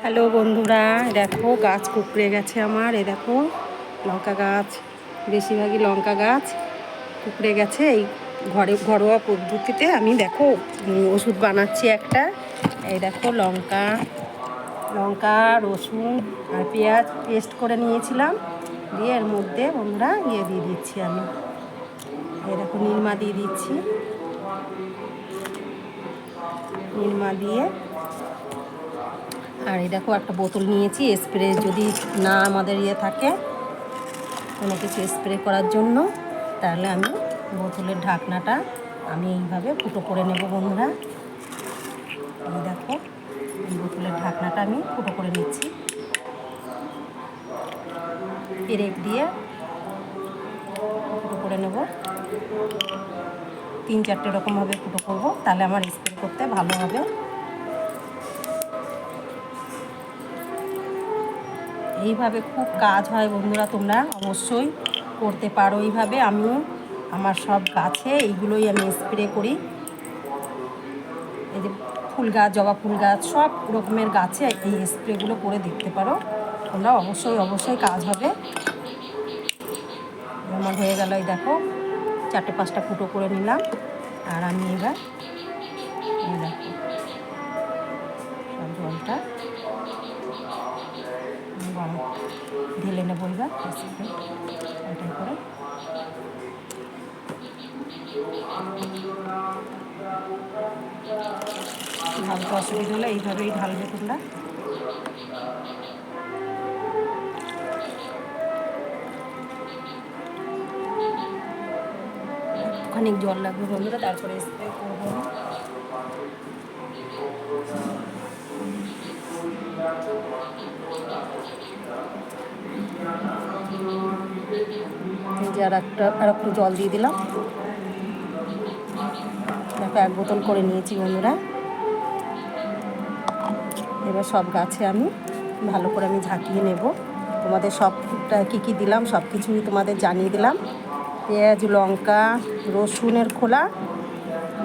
Hello বন্ধুরা, দেখো গাছ কুকড়ে গেছে আমার। এ দেখো লঙ্কা গাছ, বেশিরভাগই লঙ্কা গাছ কুকড়ে গেছে। এই ঘরোয়া পদ্ধতিতে আমি দেখো ওষুধ বানাচ্ছি একটা। এই দেখো লঙ্কা লঙ্কা রসুন আর পেঁয়াজ পেস্ট করে নিয়েছিলাম, দিয়ে এর মধ্যে বন্ধুরা দিয়ে দিচ্ছি আমি। এই দেখো নিলমা দিয়ে দিচ্ছি, নিলমা দিয়ে। আর এই দেখো একটা বোতল নিয়েছি স্প্রে, যদি না আমাদের থাকে কোনো কিছু স্প্রে করার জন্য, তাহলে আমি বোতলের ঢাকনাটা আমি এইভাবে ফুটো করে নেব বন্ধুরা। এই দেখো এই বোতলের ঢাকনাটা আমি ফুটো করে নিচ্ছি পেরেক দিয়ে, ফুটো করে নেব। 3-4টে রকমভাবে ফুটো করব, তাহলে আমার স্প্রে করতে ভালো হবে। এইভাবে খুব কাজ হয় বন্ধুরা, তোমরা অবশ্যই করতে পারো এইভাবে। আমিও আমার সব গাছে এইগুলোই আমি স্প্রে করি। এই যে ফুল গাছ, জবা ফুল গাছ, সব রকমের গাছে এই স্প্রেগুলো করে দেখতে পারো তোমরা, অবশ্যই কাজ হবে। আমার হয়ে গেল, এই দেখো 4-5টা ফুটো করে নিলাম। আর আমি এবার এই দেখো সব জলটা ঢেলে নেবো এবার এটাই করে। ঢালতে অসুবিধা হলে এইভাবেই ঢালবে তোমরা। অনেক জল লাগবে বন্ধুরা, তারপরে স্প্রে করবো। যে আর একটু জল দিয়ে দিলাম। দেখো 1 বোতল করে নিয়েছি বন্ধুরা। এবার সব গাছে আমি ভালো করে আমি ঝাঁকিয়ে নেব। তোমাদের সবটা কী দিলাম সব কিছুই তোমাদের জানিয়ে দিলাম। পেঁয়াজ, লঙ্কা, রসুনের খোলা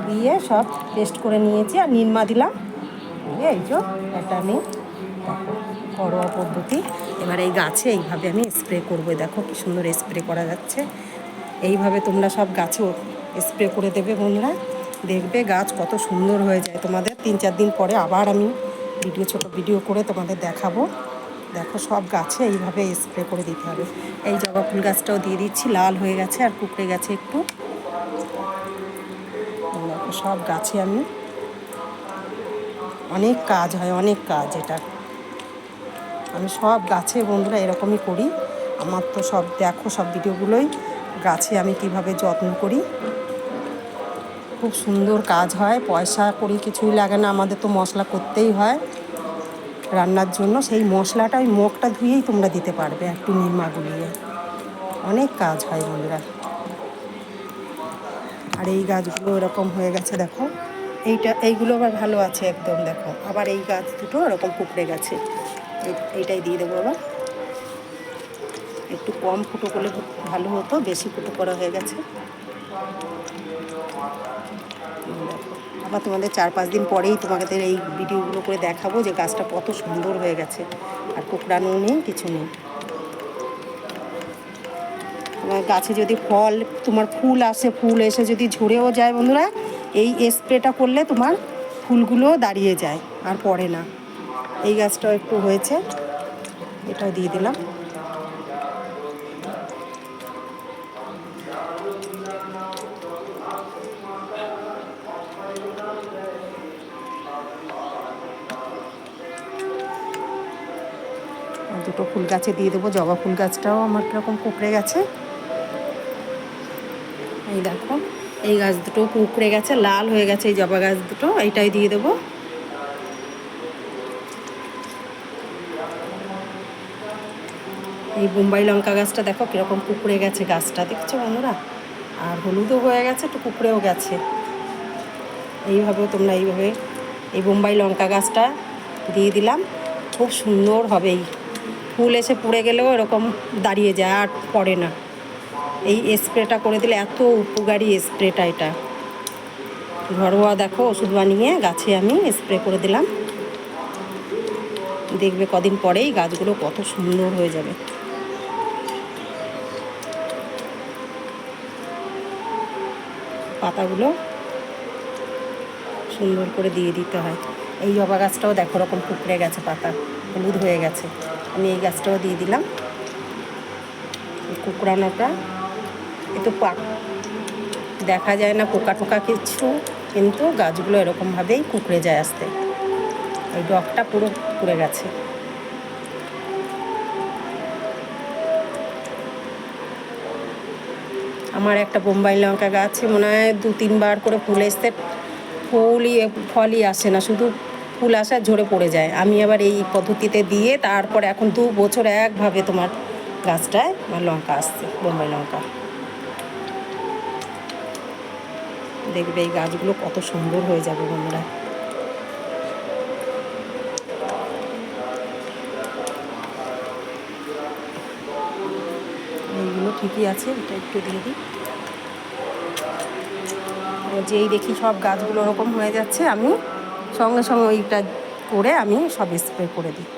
দিয়ে সব পেস্ট করে নিয়েছি, আর নিলমা দিলাম। এই যে এটা আমি ঘরোয়া পদ্ধতি। এবার এই গাছে এইভাবে আমি স্প্রে করবো। দেখো কি সুন্দর স্প্রে করা যাচ্ছে। এইভাবে তোমরা সব গাছেও স্প্রে করে দেবে বন্ধুরা, দেখবে গাছ কত সুন্দর হয়ে যায়। তোমাদের 3-4 দিন পরে আবার আমি ছোটো ভিডিও করে তোমাদের দেখাবো। দেখো সব গাছে এইভাবে স্প্রে করে দিতে হবে। এই জবা ফুল গাছটাও দিয়ে দিচ্ছি, লাল হয়ে গেছে আর কুকড়ে গেছে একটু। দেখো সব গাছে আমি, অনেক কাজ হয়, অনেক কাজ এটা। আমি সব গাছে বন্ধুরা এরকমই করি। আমার তো সব দেখো সব ভিডিওগুলোই গাছে আমি কিভাবে যত্ন করি। খুব সুন্দর কাজ হয়, পয়সা করি কিছুই লাগে না। আমাদের তো মশলা করতেই হয় রান্নার জন্য, সেই মশলাটা ওই মুখটা ধুয়েই তোমরা দিতে পারবে একটু নিমা গুলিয়ে। অনেক কাজ হয় বন্ধুরা। আর এই গাছগুলো এরকম হয়ে গেছে দেখো, এইগুলো আবার ভালো আছে একদম। দেখো আবার এই গাছ দুটো এরকম কুকড়ে গেছে। এইটাই দিয়ে দেবো আবার। একটু কম ফুটো করলে ভালো হতো, বেশি ফুটো করা হয়ে গেছে। দেখো আবার তোমাদের 4-5 দিন পরেই তোমাদের এই ভিডিওগুলো করে দেখাবো যে গাছটা কত সুন্দর হয়ে গেছে, আর কুকড়ানো নেই, কিছু নেই। তোমার গাছে যদি তোমার ফুল আসে, ফুল এসে যদি ঝরেও যায় বন্ধুরা, এই স্প্রেটা করলে তোমার ফুলগুলো দাঁড়িয়ে যায় আর পড়ে না। এই গাছটাও একটু হয়েছে, এটাও দিয়ে দিলাম। দুটো ফুল গাছে দিয়ে দেবো। জবা ফুল গাছটাও আমার কীরকম কুকড়ে গেছে। এই দেখো এই গাছ দুটো কুকড়ে গেছে, লাল হয়ে গেছে এই জবা গাছ দুটো, এইটাই দিয়ে দেবো। এই বোম্বাই লঙ্কা গাছটা দেখো কীরকম কুকড়ে গেছে গাছটা, দেখছো বন্ধুরা? আর হলুদও হয়ে গেছে, একটু কুকড়েও গেছে। এইভাবেও তোমরা এইভাবে এই বোম্বাই লঙ্কা গাছটা দিয়ে দিলাম। খুব সুন্দর হবে, এই ফুল এসে পুড়ে গেলেও এরকম দাঁড়িয়ে যায় আর পড়ে না। এই স্প্রেটা করে দিলে এত উপকারী স্প্রেটা, এটা ঘরোয়া দেখো ওষুধ বানিয়ে গাছে আমি স্প্রে করে দিলাম। দেখবে কদিন পরেই গাছগুলো কত সুন্দর হয়ে যাবে। পাতাগুলো সুন্দর করে দিয়ে দিতে হয়। এই জবা গাছটাও দেখো রকম কুকড়ে গেছে, পাতা হলুদ হয়ে গেছে। আমি এই গাছটাও দিয়ে দিলাম। কুকড়ানোটা একটু দেখা যায় না পোকা টোকা কিছু, কিন্তু গাছগুলো এরকমভাবেই কুকড়ে যায় আস্তে। ওই ডগটা পুরো পুড়ে গেছে। আমার একটা বোম্বাই লঙ্কা গাছে মনে হয় 2-3 বার করে ফুল এসতে ফলই আসে না, শুধু ফুল আসা ঝরে পড়ে যায়। আমি আবার এই পদ্ধতিতে দিয়ে তারপরে এখন 2 বছর একভাবে তোমার গাছটায় আমার লঙ্কা আসছে, বোম্বাই লঙ্কা। দেখবে এই গাছগুলো কত সুন্দর হয়ে যাবে বন্ধুরা। এইগুলো ঠিকই আছে, এটা একটু দিয়ে দিই। যেই দেখি সব গাছগুলো ওরকম হয়ে যাচ্ছে, আমি সঙ্গে সঙ্গে ওইটা করে আমি সব স্প্রে করে দিই।